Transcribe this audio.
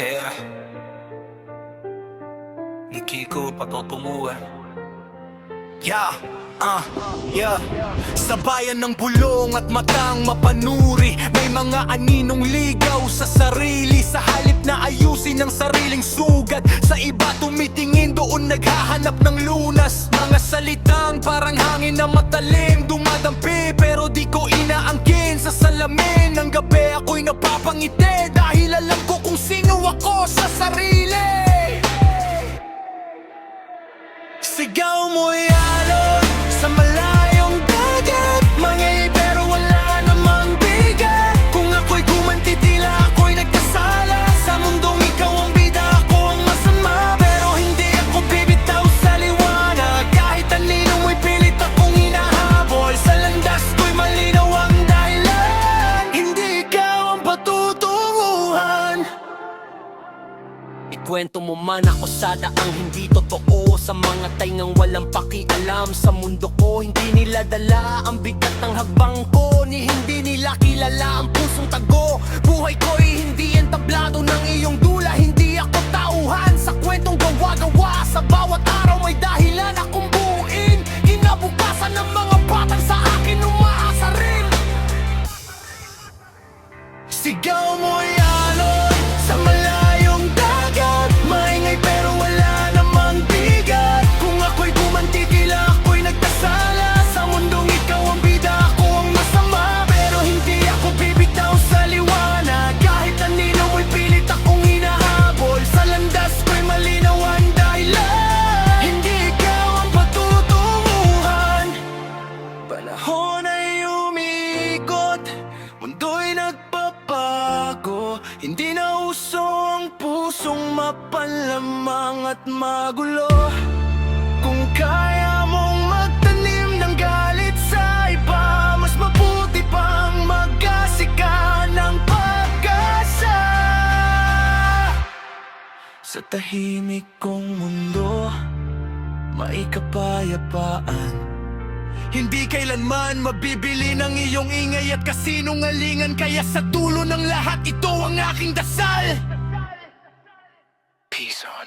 care. Ni Kiko patutunguhan. Yeah, yeah. Sa bayan ng bulong at matang mapanuri, may mga aninong ligaw sa sarili. Sa halip na ayusin ang sariling sugat, sa iba tumitingin doon naghahanap ng lunas. Mga salitang parang hangin na matalim, dumadampi pero di ko inaangkin. Sa salamin ng gabi ako'y napapangiti, dahil alam ko kung sino ako sa sarili. Sigaw mo'y alon sa malayong dagat, mangay pero wala namang bigat. Kung ako'y gumanti tila ako'y nagkasala, sa mundong ikaw ang bida, ako ang masama. Pero hindi ako bibitaw sa liwanag, kahit anino mo'y pilit akong hinahabol. Sa landas ko'y malinaw ang dahilan, hindi ikaw ang patutunguhan. Ikwento mo man ako sa daang hindi totoo, sa mga taingang walang pakialam sa mundo ko. Hindi nila dala ang bigat ng hagbang ko, ni hindi nila kilala ang pusong tago. Buhay ko'y hindi entablado ng iyong dula, hindi ako tauhan sa kwentong gawa-gawa. Sa bawat araw may dahilan akong buuin, kinabukasan ng mga batang sa akin umaasa rin. Sigaw mo'y alon sa malayong dagat, maingay pero wala namang bigat. Kung ako'y gumanti tila ako'y nagkasala, sa mundong ikaw ang bida, ako ang masama. Pero hindi ako bibitaw sa liwanag, kahit anino mo'y pilit akong hinahabol. Sa landas ko'y malinaw ang dahilan, hindi ikaw ang patutunguhan. Panahon ay umiikot, mundo'y nagpapago, hindi na uso ang pusong mapalamang at magulo. Kung kaya mong magtanim ng galit sa iba, mas mabuti pang magkasika ng pag-asa. Sa tahimik kong mundo, may kapayapaan. Hindi kailanman mabibili ng iyong ingay at kasinungalingan, kaya sa dulo ng lahat ito ang aking dasal. Peace on.